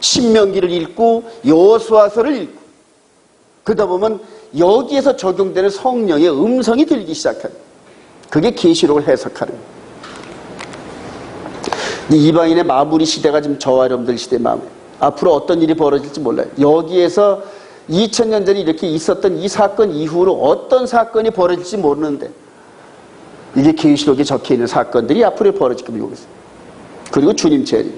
신명기를 읽고 여호수아서를 읽고 그러다 보면 여기에서 적용되는 성령의 음성이 들리기 시작합니다. 그게 계시록을 해석하는 거예요. 이방인의 마무리 시대가 지금 저와 여러분들 시대의 마무리. 앞으로 어떤 일이 벌어질지 몰라요. 여기에서 2000년 전에 이렇게 있었던 이 사건 이후로 어떤 사건이 벌어질지 모르는데 이게 계시록에 적혀있는 사건들이 앞으로 벌어질 겁니다. 여기서. 그리고 주님 재림.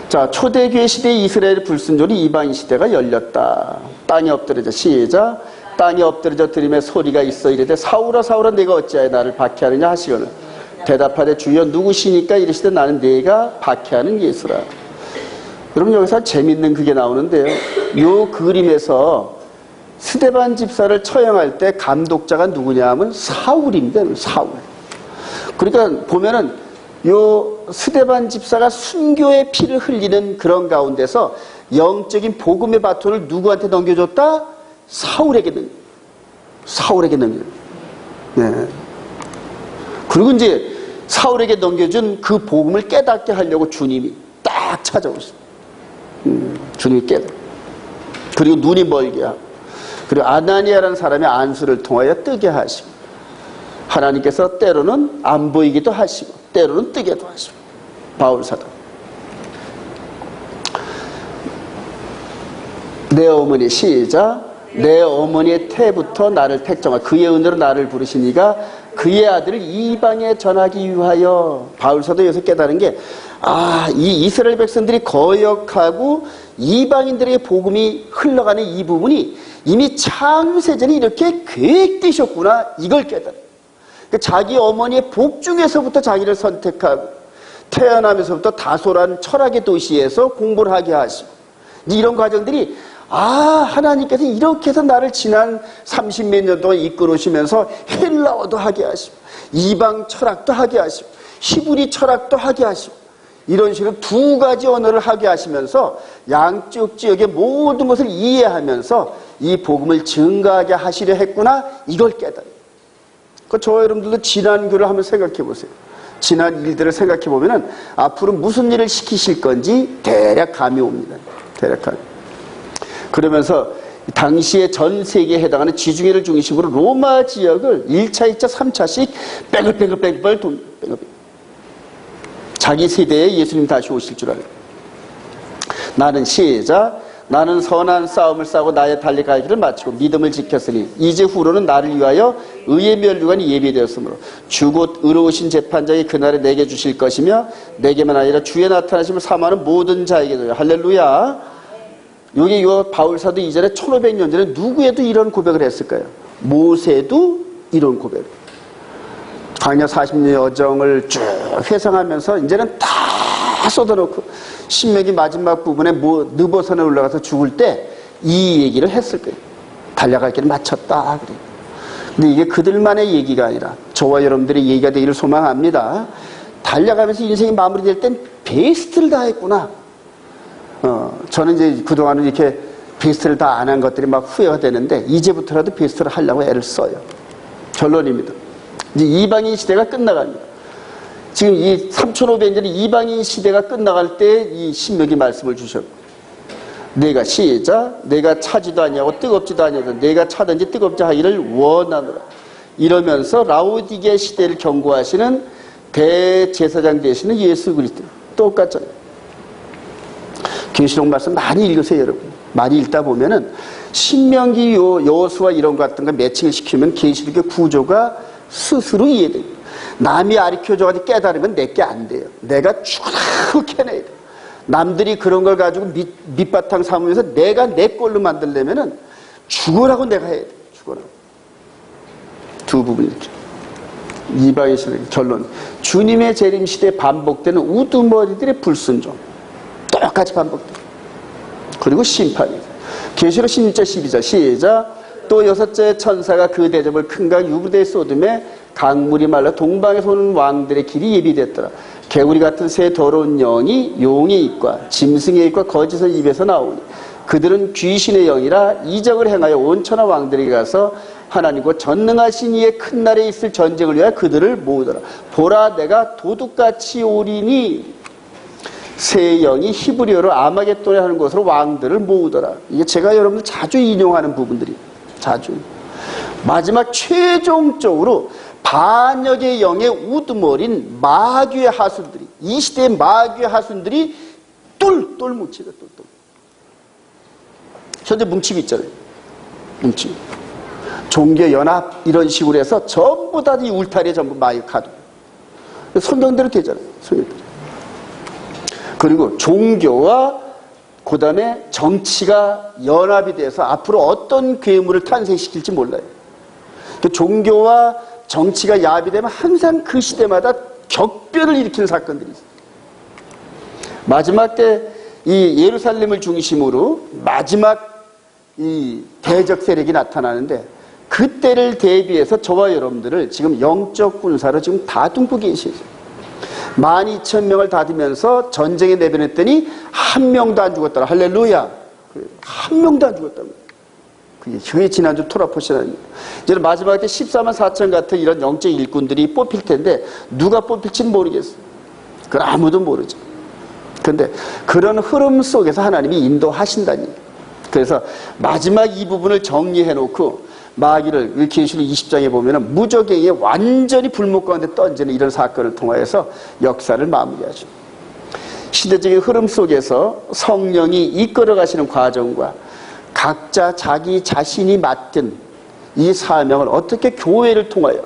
자, 초대교회 시대의 이스라엘 불순종으로 이방인 시대가 열렸다. 땅에 엎드려져 시작. 땅에 엎드려져 들음에 소리가 있어 이르되 사울아 사울아 내가 어찌하여 나를 박해하느냐 하시거늘 대답하되 주여 누구시니까 이르시되 나는 네가 박해하는 예수라. 여러분 여기서 재밌는 그게 나오는데요. 요 그림에서 스데반 집사를 처형할 때 감독자가 누구냐 하면 사울입니다. 사울. 그러니까 보면은 요 스데반 집사가 순교의 피를 흘리는 그런 가운데서 영적인 복음의 바톤을 누구한테 넘겨줬다? 사울에게 넘겨줬다. 네. 그리고 이제 사울에게 넘겨준 그 복음을 깨닫게 하려고 주님이 딱 찾아오셨습니다. 주님이 깨닫. 그리고 눈이 멀게 하고, 그리고 아나니아라는 사람의 안수를 통하여 뜨게 하시고, 하나님께서 때로는 안 보이기도 하시고 때로는 뜨게도 하시고. 바울 사도. 내 어머니 시작. 내 어머니의 태부터 나를 택정하 그의 은혜로 나를 부르시니가 그의 아들을 이방에 전하기 위하여. 바울 사도 여기서 깨달은 게, 이 이스라엘 백성들이 거역하고 이방인들에게 복음이 흘러가는 이 부분이 이미 창세전에 이렇게 계획되셨구나, 이걸 깨달아요. 자기 어머니의 복 중에서부터 자기를 선택하고 태어나면서부터 다소란 철학의 도시에서 공부를 하게 하시고, 이런 과정들이 하나님께서 이렇게 해서 나를 지난 30몇 년 동안 이끌어오시면서 헬라어도 하게 하시고 이방 철학도 하게 하시고 히브리 철학도 하게 하시고 이런 식으로 두 가지 언어를 하게 하시면서 양쪽 지역의 모든 것을 이해하면서 이 복음을 증가하게 하시려 했구나, 이걸 깨달아요. 저와 여러분들도 지난 교를 한번 생각해 보세요. 지난 일들을 생각해 보면은 앞으로 무슨 일을 시키실 건지 대략 감이 옵니다. 대략 감이. 그러면서 당시에 전 세계에 해당하는 지중해를 중심으로 로마 지역을 1차, 2차, 3차씩 뺑글뺑글 돈, 자기 세대에 예수님 다시 오실 줄 알아요. 나는 시작. 나는 선한 싸움을 싸고 나의 달릴 갈 길을 마치고 믿음을 지켰으니 이제 후로는 나를 위하여 의의 면류관이 예비되었으므로 주 곧 의로우신 재판장이 그날에 내게 주실 것이며 내게만 아니라 주의 나타나심을 사모하는 모든 자에게도. 할렐루야. 여기 요 바울 사도 이전에 1500년 전에 누구에도 이런 고백을 했을까요? 모세도 이런 고백을. 광야 40년 여정을 쭉 회상하면서 이제는 다 쏟아놓고 신명기 마지막 부분에 느보산에 올라가서 죽을 때 이 얘기를 했을 거예요. 달려갈 길을 마쳤다. 그래요. 근데 이게 그들만의 얘기가 아니라 저와 여러분들의 얘기가 되기를 소망합니다. 달려가면서 인생이 마무리될 땐 베스트를 다 했구나. 저는 이제 그동안은 이렇게 베스트를 다 안 한 것들이 막 후회가 되는데 이제부터라도 베스트를 하려고 애를 써요. 결론입니다. 이제 이방인 시대가 끝나갑니다. 지금 이 3500년 이방인 시대가 끝나갈 때 이 신명기 말씀을 주셨고, 내가 시작. 내가 차지도 아니하고 뜨겁지도 아니하고 내가 차든지 뜨겁지 하기를 원하노라. 이러면서 라오디게 시대를 경고하시는 대제사장 되시는 예수 그리스도 똑같잖아요. 계시록 말씀 많이 읽으세요, 여러분. 많이 읽다 보면은 신명기 여호수아 이런 것 같은 거 매칭을 시키면 계시록의 구조가 스스로 이해돼요. 남이 아리켜줘가지고 깨달으면 내게 안 돼요. 내가 죽으라고 캐내야 돼요. 남들이 그런 걸 가지고 밑바탕 삼으면서 내가 내 걸로 만들려면은 죽으라고 내가 해야 돼요. 죽으라고. 두 부분이 있죠. 이방인 시대 결론. 주님의 재림 시대에 반복되는 우두머리들의 불순종. 똑같이 반복돼요. 그리고 심판이에요. 계시록 16절 12절 시작. 또 여섯째 천사가 그 대접을 큰 강 유브대에 쏟음에 강물이 말라 동방에서 오는 왕들의 길이 예비됐더라. 개구리 같은 새 더러운 영이 용의 입과 짐승의 입과 거짓의 입에서 나오니 그들은 귀신의 영이라 이적을 행하여 온 천하 왕들에게 가서 하나님과 전능하신 이의 큰 날에 있을 전쟁을 위하여 그들을 모으더라. 보라, 내가 도둑같이 오리니 새 영이 히브리어로 아마겟돈에 하는 것으로 왕들을 모으더라. 이게 제가 여러분들 자주 인용하는 부분들이에요. 자주. 마지막 최종적으로 반역의 영의 우두머린 마귀의 하순들이, 이 시대의 마귀의 하순들이 똘똘 뭉치다. 똘똘. 현재 뭉치고 있잖아요. 뭉치고. 종교연합 이런 식으로 해서 전부 다 이 울타리에 전부 마귀 가두. 선정대로 되잖아요. 선정대로. 그리고 종교와 그 다음에 정치가 연합이 돼서 앞으로 어떤 괴물을 탄생시킬지 몰라요. 종교와 정치가 야합이 되면 항상 그 시대마다 격변을 일으키는 사건들이 있어요. 마지막 때 이 예루살렘을 중심으로 마지막 이 대적 세력이 나타나는데 그때를 대비해서 저와 여러분들을 지금 영적 군사로 지금 다듬고 계시죠. 12,000명을 다듬으면서 전쟁에 내보냈더니 한 명도 안 죽었더라. 할렐루야. 한 명도 안 죽었다는 거예요. 그게 지난주 토라포시라는 거예요. 이제 마지막 때 14만 4천 같은 이런 영적 일꾼들이 뽑힐 텐데 누가 뽑힐지는 모르겠어요. 그건 아무도 모르죠. 그런데 그런 흐름 속에서 하나님이 인도하신다니. 그래서 마지막 이 부분을 정리해 놓고 마귀를 계시록 20장에 보면은 무적행에 완전히 불목 가운데 던지는 이런 사건을 통하여서 역사를 마무리하죠. 시대적인 흐름 속에서 성령이 이끌어 가시는 과정과 각자 자기 자신이 맡은 이 사명을 어떻게 교회를 통하여